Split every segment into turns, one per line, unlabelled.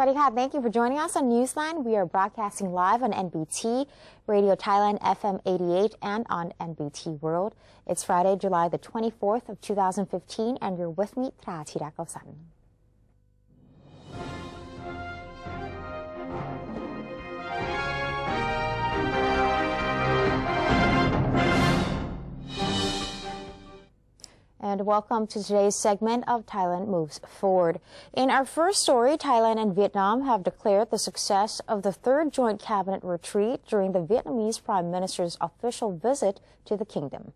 Sawasdee ka. Thank you for joining us on Newsline. We are broadcasting live on NBT, Radio Thailand FM 88, and on NBT World. It's Friday, July the 24th of 2015, and you're with me, Tra Chirakasan. And welcome to today's segment of Thailand Moves Forward. In our first story, Thailand and Vietnam have declared the success of the third joint cabinet retreat during the Vietnamese Prime Minister's official visit to the kingdom.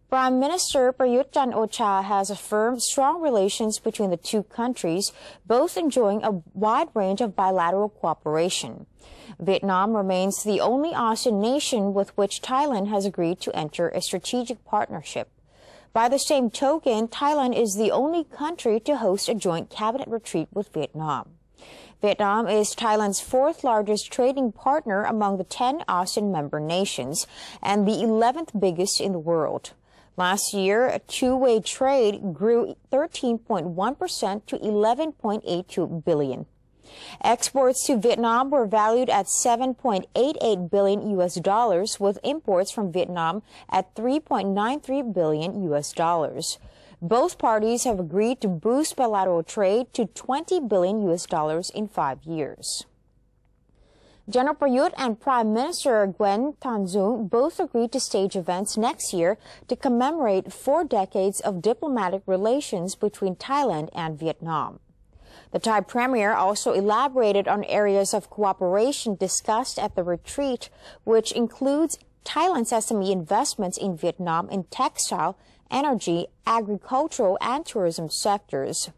Prime Minister Prayut Chan-o-cha has affirmed strong relations between the two countries, both enjoying a wide range of bilateral cooperation. Vietnam remains the only ASEAN nation with which Thailand has agreed to enter a strategic partnership. By the same token, Thailand is the only country to host a joint cabinet retreat with Vietnam. Vietnam is Thailand's fourth largest trading partner among the 10 ASEAN member nations and the 11th biggest in the world. Last year, two-way trade grew 13.1% to $11.82 billion. Exports to Vietnam were valued at $7.88 billion with imports from Vietnam at $3.93 billion. Both parties have agreed to boost bilateral trade to $20 billion in 5 years. General Prayut and Prime Minister Nguyen Thanh Dung both agreed to stage events next year to commemorate 4 decades of diplomatic relations between Thailand and Vietnam. The Thai Premier also elaborated on areas of cooperation discussed at the retreat, which includes Thailand's SME investments in Vietnam in textile, energy, agricultural, and tourism sectors.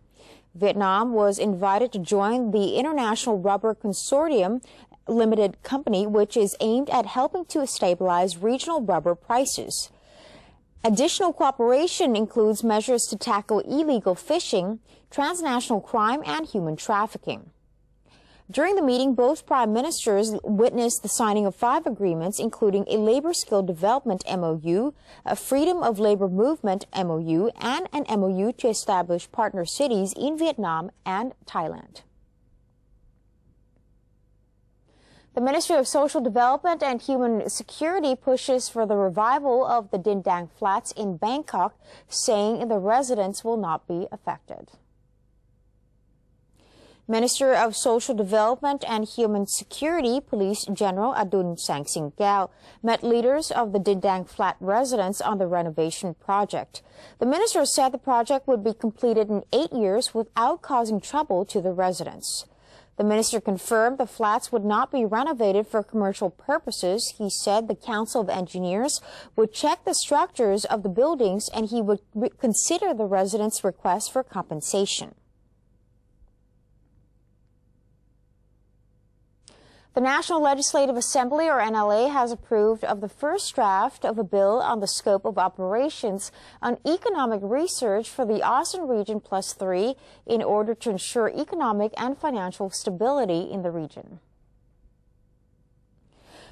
Vietnam was invited to join the International Rubber Consortium Limited Company, which is aimed at helping to stabilize regional rubber prices. Additional cooperation includes measures to tackle illegal fishing, transnational crime, and human trafficking. During the meeting, both prime ministers witnessed the signing of 5 agreements, including a labor skill development MOU, a freedom of labor movement MOU, and an MOU to establish partner cities in Vietnam and Thailand. The Ministry of Social Development and Human Security pushes for the revival of the Din Daeng flats in Bangkok, saying the residents will not be affected. Minister of Social Development and Human Security, Police General Adun Sangsingkao, met leaders of the Din Daeng flat residents on the renovation project. The minister said the project would be completed in 8 years without causing trouble to the residents. The minister confirmed the flats would not be renovated for commercial purposes. He said the Council of Engineers would check the structures of the buildings and he would consider the residents' request for compensation. The National Legislative Assembly, or NLA, has approved of the first draft of a bill on the scope of operations on economic research for the ASEAN Region +3 in order to ensure economic and financial stability in the region.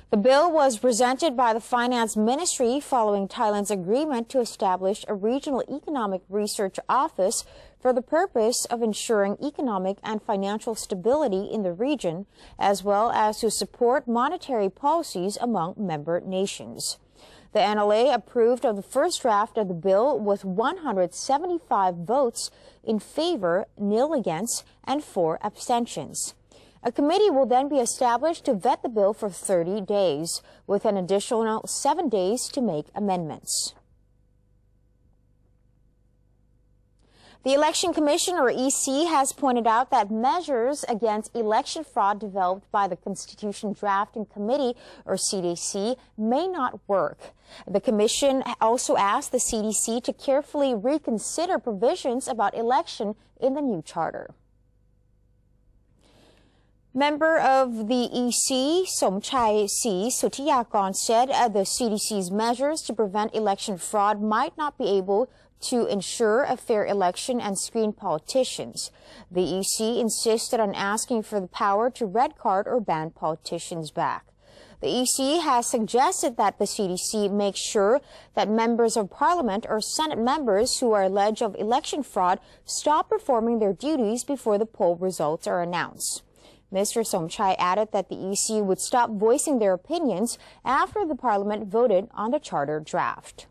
The bill was presented by the Finance Ministry following Thailand's agreement to establish a regional economic research office for the purpose of ensuring economic and financial stability in the region, as well as to support monetary policies among member nations. The NLA approved of the first draft of the bill with 175 votes in favor, 0 against, and 4 abstentions. A committee will then be established to vet the bill for 30 days, with an additional 7 days to make amendments. The Election Commission, or EC, has pointed out that measures against election fraud developed by the Constitution Drafting Committee, or CDC, may not work. The Commission also asked the CDC to carefully reconsider provisions about election in the new charter. Member of the EC, Somchai C. Suthiyakorn, said the CDC's measures to prevent election fraud might not be able to ensure a fair election and screen politicians. The EC insisted on asking for the power to red card or ban politicians back. The EC has suggested that the CDC make sure that members of parliament or Senate members who are alleged of election fraud stop performing their duties before the poll results are announced. Mr. Somchai added that the EC would stop voicing their opinions after the parliament voted on the charter draft.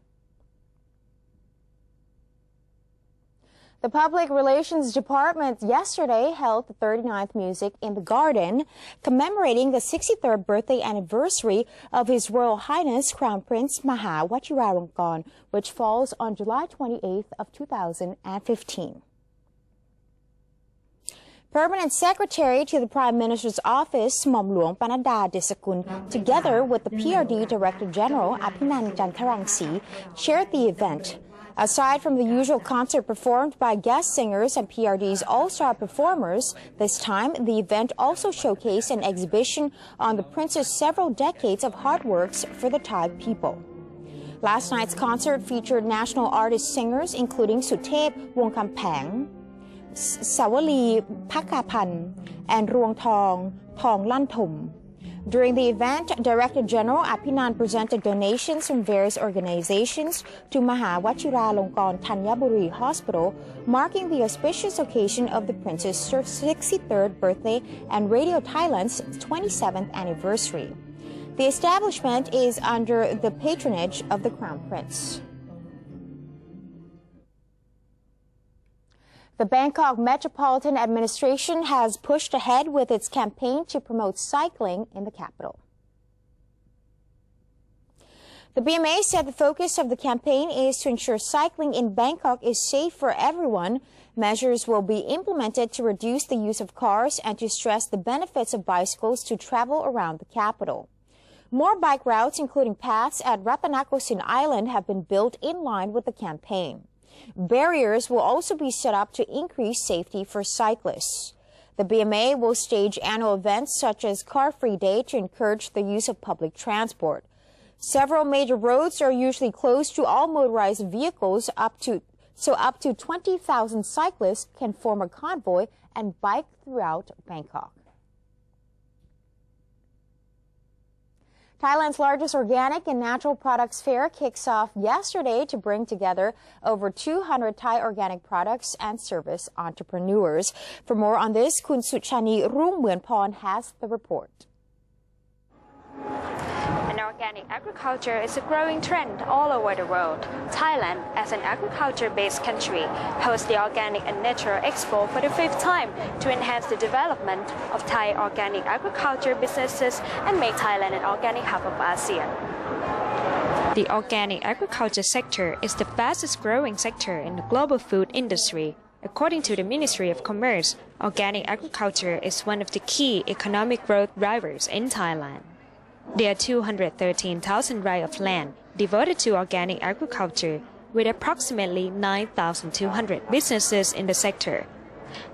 The Public Relations Department yesterday held the 39th Music in the Garden, commemorating the 63rd birthday anniversary of His Royal Highness Crown Prince Maha Vajiralongkorn, which falls on July 28th of 2015. Permanent Secretary to the Prime Minister's Office, Hmom Hluong Panada Disakun, together with the PRD Director General Aphinan Jantarangsi, chaired the event. Aside from the usual concert performed by guest singers and PRD's all-star performers, this time the event also showcased an exhibition on the Prince's several decades of hard works for the Thai people. Last night's concert featured national artist singers including Suthep Wongkampeng, Sawali Pakapan, and Ruang Thong Lanthum. During the event, Director General Aphinan presented donations from various organizations to Maha Vajiralongkorn Thanyaburi Hospital, marking the auspicious occasion of the Prince's 63rd birthday and Radio Thailand's 27th anniversary. The establishment is under the patronage of the Crown Prince. The Bangkok Metropolitan Administration has pushed ahead with its campaign to promote cycling in the capital. The BMA said the focus of the campaign is to ensure cycling in Bangkok is safe for everyone. Measures will be implemented to reduce the use of cars and to stress the benefits of bicycles to travel around the capital. More bike routes, including paths at Ratanakosin Island, have been built in line with the campaign. Barriers will also be set up to increase safety for cyclists. The BMA will stage annual events such as Car-Free Day to encourage the use of public transport. Several major roads are usually closed to all motorized vehicles so up to 20,000 cyclists can form a convoy and bike throughout Bangkok. Thailand's largest organic and natural products fair kicks off yesterday to bring together over 200 Thai organic products and service entrepreneurs. For more on this, Kun Suchani Rungmuenporn has the report.
And organic agriculture is a growing trend all over the world. Thailand, as an agriculture-based country, hosts the Organic and Natural Expo for the 5th time to enhance the development of Thai organic agriculture businesses and make Thailand an organic hub of ASEAN. The organic agriculture sector is the fastest growing sector in the global food industry. According to the Ministry of Commerce, organic agriculture is one of the key economic growth drivers in Thailand. There are 213,000 rai of land devoted to organic agriculture, with approximately 9,200 businesses in the sector.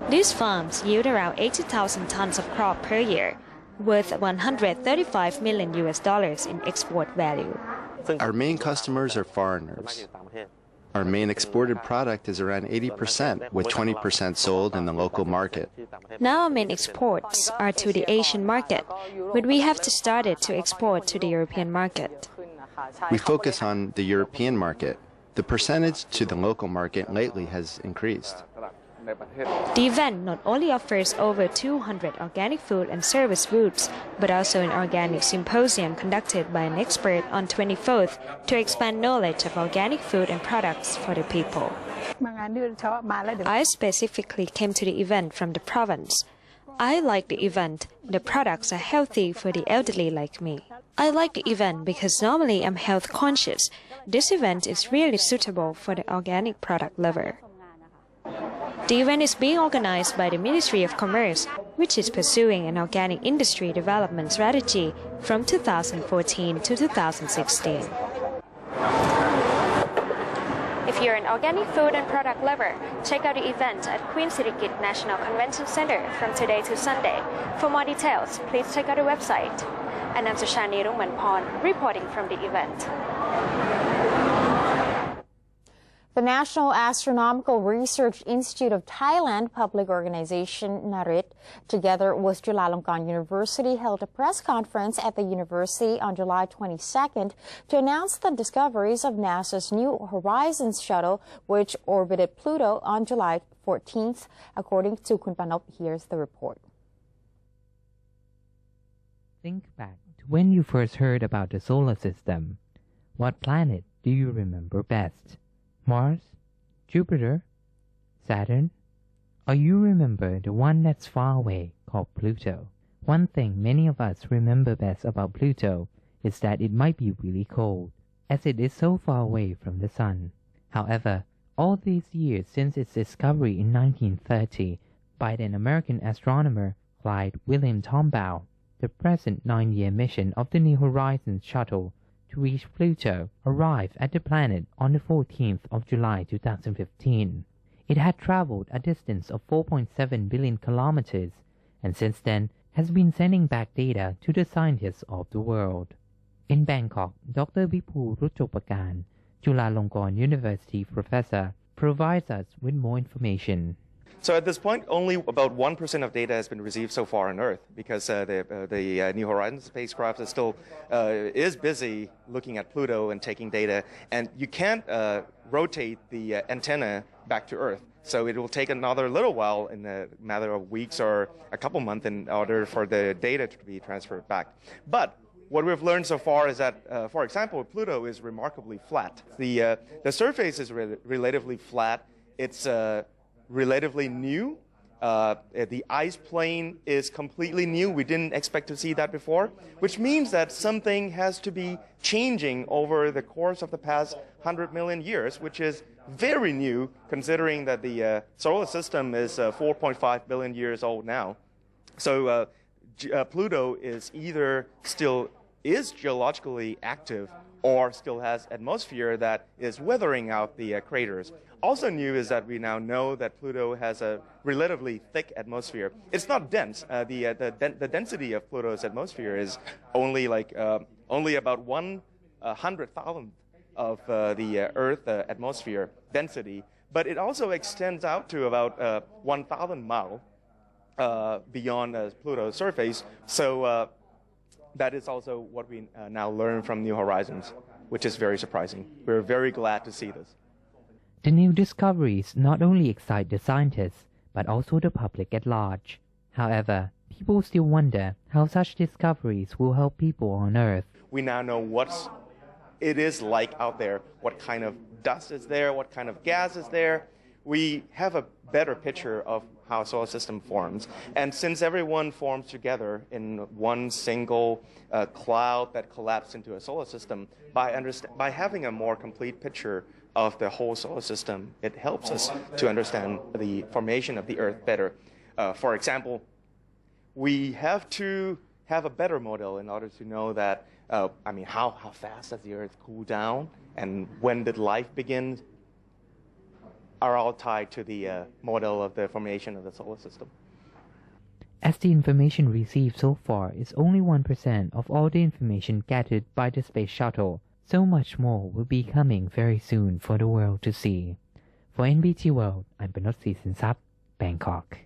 These farms yield around 80,000 tons of crop per year, worth $135 million in export value.
Our main customers are foreigners. Our main exported product is around 80%, with 20% sold in the local market.
Now our main exports are to the Asian market, but we have started to export to the European market.
We focus on the European market. The percentage to the local market lately has increased.
The event not only offers over 200 organic food and service booths, but also an organic symposium conducted by an expert on 24th to expand knowledge of organic food and products for the people. I specifically came to the event from the province. I like the event. The products are healthy for the elderly like me. I like the event because normally I'm health conscious. This event is really suitable for the organic product lover. The event is being organized by the Ministry of Commerce, which is pursuing an organic industry development strategy from 2014 to 2016. If you're an organic food and product lover, check out the event at Queen Sirikit National Convention Center from today to Sunday. For more details, please check out the website. And I'm Sushani Rungmuenporn reporting from the event.
The National Astronomical Research Institute of Thailand public organization NARIT, together with Chulalongkorn University, held a press conference at the university on July 22nd to announce the discoveries of NASA's New Horizons shuttle, which orbited Pluto on July 14th. According to Kun Panop, here's the report.
Think back to when you first heard about the solar system. What planet do you remember best? Mars, Jupiter, Saturn, or you remember the one that's far away called Pluto? One thing many of us remember best about Pluto is that it might be really cold, as it is so far away from the sun. However, all these years since its discovery in 1930 by an American astronomer, Clyde William Tombaugh, the present 9-year mission of the New Horizons shuttle to reach Pluto arrived at the planet on the 14th of July 2015. It had traveled a distance of 4.7 billion kilometers and since then has been sending back data to the scientists of the world. In Bangkok, Dr. Vipu Ruchopakan, Chulalongkorn University professor, provides us with more information.
So at this point, only about 1% of data has been received so far on Earth because the New Horizons spacecraft is still busy looking at Pluto and taking data, and you can't rotate the antenna back to Earth. So it will take another little while, in a matter of weeks or a couple months, in order for the data to be transferred back. But what we've learned so far is that, for example, Pluto is remarkably flat. The surface is relatively flat. It's relatively new. The ice plane is completely new. We didn't expect to see that before, which means that something has to be changing over the course of the past 100 million years, which is very new considering that the solar system is 4.5 billion years old now. So Pluto is either still is geologically active or still has atmosphere that is weathering out the craters. Also new is that we now know that Pluto has a relatively thick atmosphere. It's not dense. The density of Pluto's atmosphere is only about 1/100,000th of the Earth atmosphere density, but it also extends out to about 1,000 miles beyond Pluto's surface. So that is also what we now learn from New Horizons, which is very surprising. We're very glad to see this.
The new discoveries not only excite the scientists, but also the public at large. However, people still wonder how such discoveries will help people on Earth.
We now know what it is like out there, what kind of dust is there, what kind of gas is there. We have a better picture of how a solar system forms. And since everyone forms together in one single cloud that collapsed into a solar system, by having a more complete picture of the whole solar system, it helps us to understand the formation of the Earth better. For example, we have to have a better model in order to know that, how fast does the Earth cool down and when did life begin, are all tied to the model of the formation of the solar system.
As the information received so far is only 1% of all the information gathered by the space shuttle, so much more will be coming very soon for the world to see. For NBT World, I'm Panot Sinsap, Bangkok.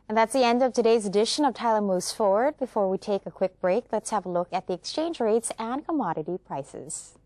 And that's the end of today's edition of Thailand Moves Forward. Before we take a quick break, let's have a look at the exchange rates and commodity prices.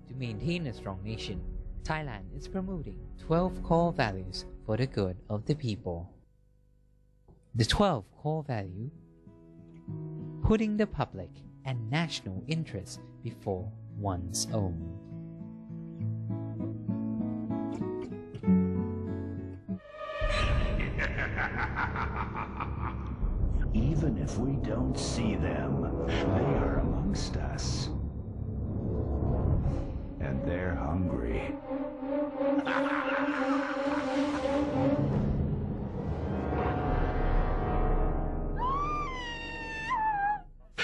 To maintain a strong nation, Thailand is promoting 12 core values for the good of the people. The 12 core values: putting the public and national interests before one's own.
Even if we don't see them, they are amongst us. And they're hungry.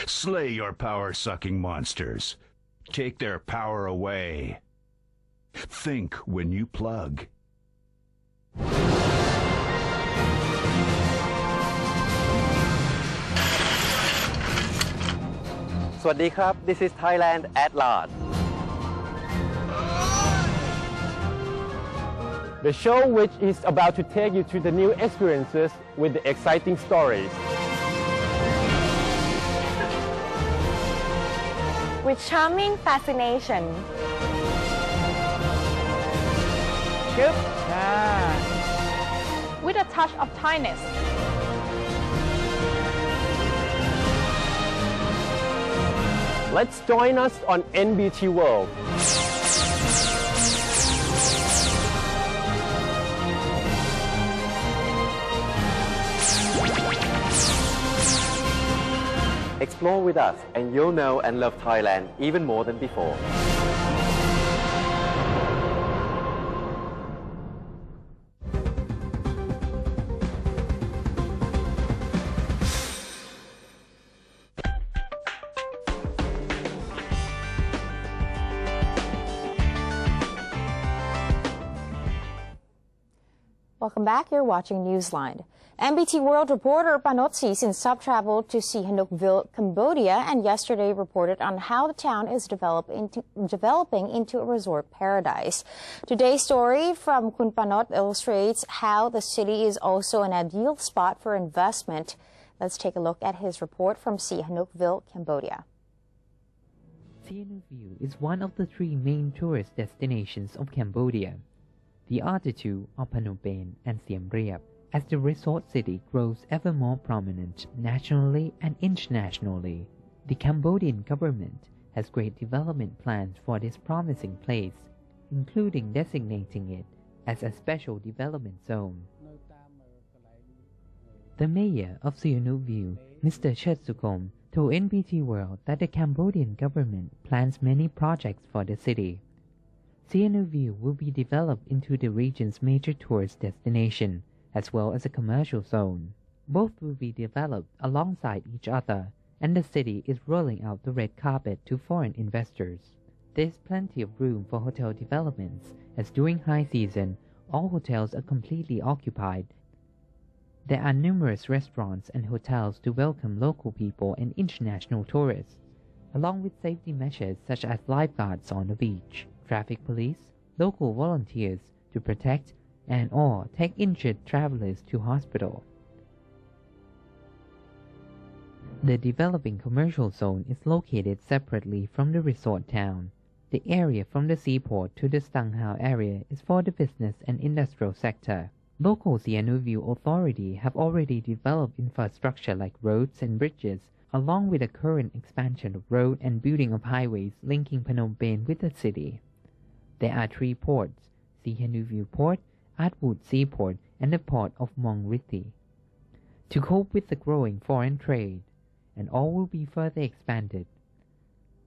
Slay your power-sucking monsters. Take their power away. Think when you plug.
Swadee krab, this is Thailand at large.
The show which is about to take you to the new experiences with the exciting stories.
With charming fascination. With a touch of Thainess.
Let's join us on NBT World.
Explore with us and you'll know and love Thailand even more than before.
Welcome back. You're watching Newsline. MBT World reporter Panot Sinsup traveled to Sihanoukville, Cambodia, and yesterday reported on how the town is developing into a resort paradise. Today's story from Kun Panot illustrates how the city is also an ideal spot for investment. Let's take a look at his report from Sihanoukville, Cambodia.
Sihanoukville is one of the three main tourist destinations of Cambodia. The other two are Phnom Penh and Siem Reap, as the resort city grows ever more prominent nationally and internationally. The Cambodian government has great development plans for this promising place, including designating it as a special development zone. The mayor of Sihanoukville, Mr. Chet Sukhom, told NBT World that the Cambodian government plans many projects for the city. Sihanoukville will be developed into the region's major tourist destination, as well as a commercial zone. Both will be developed alongside each other, and the city is rolling out the red carpet to foreign investors. There's plenty of room for hotel developments, as during high season, all hotels are completely occupied. There are numerous restaurants and hotels to welcome local people and international tourists, along with safety measures such as lifeguards on the beach, traffic police, local volunteers to protect and/or take injured travelers to hospital. The developing commercial zone is located separately from the resort town. The area from the seaport to the Stanghao area is for the business and industrial sector. Local Sihanoukville authority have already developed infrastructure like roads and bridges, along with the current expansion of road and building of highways linking Phnom Penh with the city. There are three ports: Sihanoukville Port, Atwood Seaport, and the port of Mong Rithi. To cope with the growing foreign trade, and all will be further expanded.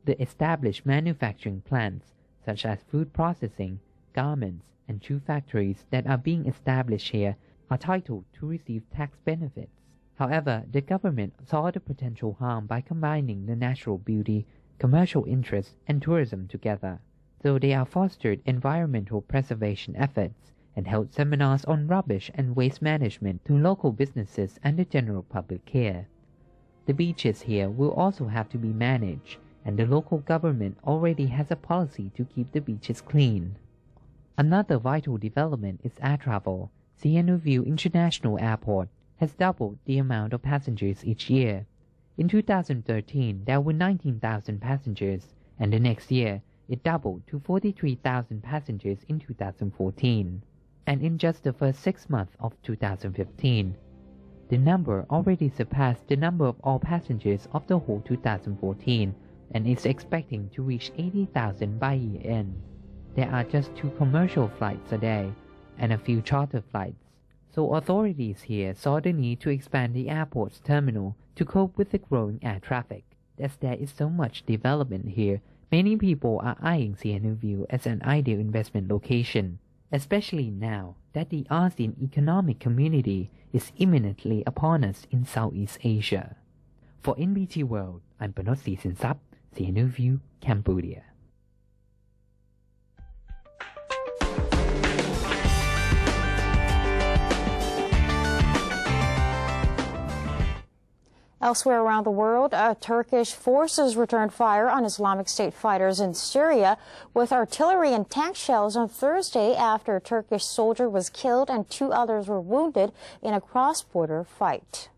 The established manufacturing plants, such as food processing, garments, and shoe factories that are being established here, are titled to receive tax benefits. However, the government saw the potential harm by combining the natural beauty, commercial interests, and tourism together. So they are fostered environmental preservation efforts and held seminars on rubbish and waste management to local businesses and the general public here. The beaches here will also have to be managed, and the local government already has a policy to keep the beaches clean. Another vital development is air travel. Sihanoukville International Airport has doubled the amount of passengers each year. In 2013, there were 19,000 passengers, and the next year, it doubled to 43,000 passengers in 2014. And in just the first 6 months of 2015, the number already surpassed the number of all passengers of the whole 2014 and is expecting to reach 80,000 by year-end. There are just 2 commercial flights a day and a few charter flights, so authorities here saw the need to expand the airport's terminal to cope with the growing air traffic. As there is so much development here, many people are eyeing Sihanouk View as an ideal investment location, especially now that the ASEAN Economic Community is imminently upon us in Southeast Asia. For NBT World, I'm Panot Sinsap, Sihanouk View, Cambodia.
Elsewhere around the world, Turkish forces returned fire on Islamic State fighters in Syria with artillery and tank shells on Thursday after a Turkish soldier was killed and 2 others were wounded in a cross-border fight.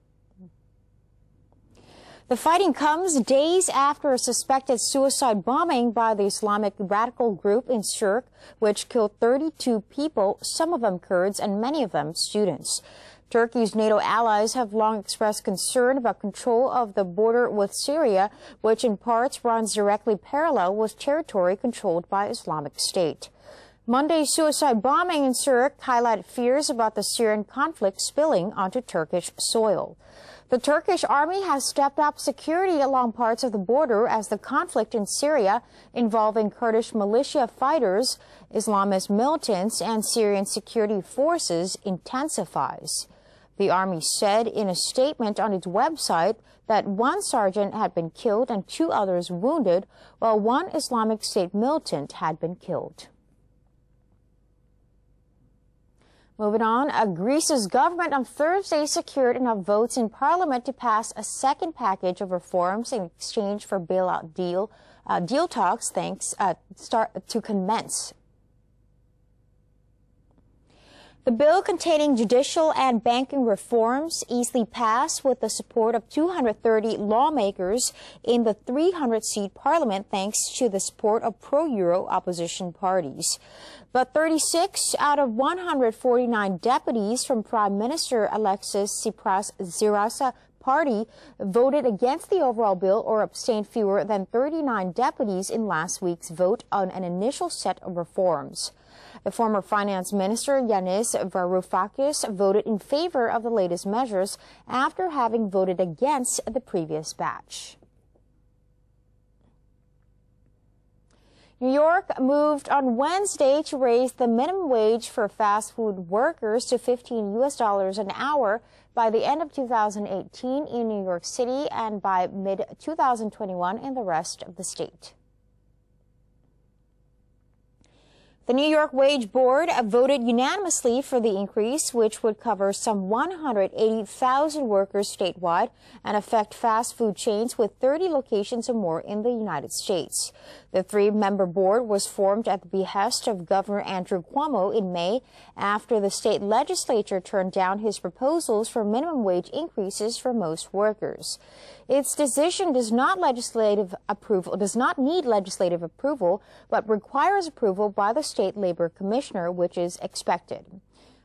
The fighting comes days after a suspected suicide bombing by the Islamic radical group in Sirte, which killed 32 people, some of them Kurds and many of them students. Turkey's NATO allies have long expressed concern about control of the border with Syria, which in parts runs directly parallel with territory controlled by Islamic State. Monday's suicide bombing in Sirte highlighted fears about the Syrian conflict spilling onto Turkish soil. The Turkish army has stepped up security along parts of the border as the conflict in Syria involving Kurdish militia fighters, Islamist militants, and Syrian security forces intensifies. The army said in a statement on its website that 1 sergeant had been killed and 2 others wounded, while 1 Islamic State militant had been killed. Moving on, Greece's government on Thursday secured enough votes in parliament to pass a second package of reforms in exchange for bailout deal talks to commence. The bill containing judicial and banking reforms easily passed with the support of 230 lawmakers in the 300-seat parliament thanks to the support of pro-Euro opposition parties. But 36 out of 149 deputies from Prime Minister Alexis Tsipras' party voted against the overall bill or abstained fewer than 39 deputies in last week's vote on an initial set of reforms. The former finance minister, Yanis Varoufakis, voted in favor of the latest measures after having voted against the previous batch. New York moved on Wednesday to raise the minimum wage for fast food workers to $15 an hour by the end of 2018 in New York City and by mid-2021 in the rest of the state. The New York Wage Board voted unanimously for the increase, which would cover some 180,000 workers statewide and affect fast food chains with 30 locations or more in the United States. The 3-member board was formed at the behest of Governor Andrew Cuomo in May after the state legislature turned down his proposals for minimum wage increases for most workers. Its decision does not need legislative approval, but requires approval by the State Labor Commissioner, which is expected.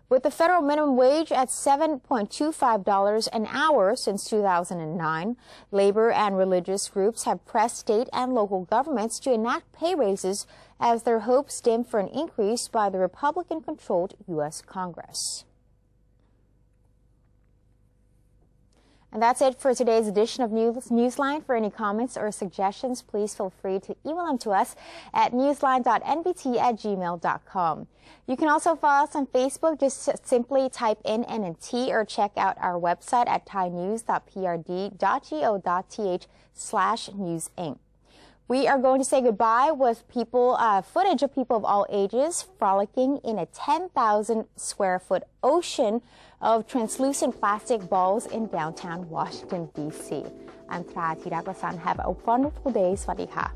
With the federal minimum wage at $7.25 an hour since 2009, labor and religious groups have pressed state and local governments to enact pay raises as their hopes dim for an increase by the Republican-controlled U.S. Congress. And that's it for today's edition of Newsline. For any comments or suggestions, please feel free to email them to us at newsline.nbt@gmail.com. You can also follow us on Facebook. Just simply type in NNT or check out our website at thainews.prd.go.th/newsinc. We are going to say goodbye with footage of people of all ages frolicking in a 10,000 square foot ocean of translucent plastic balls in downtown Washington, D.C. I'm Thra Thiraprasan. Have a wonderful day. Swadee ka.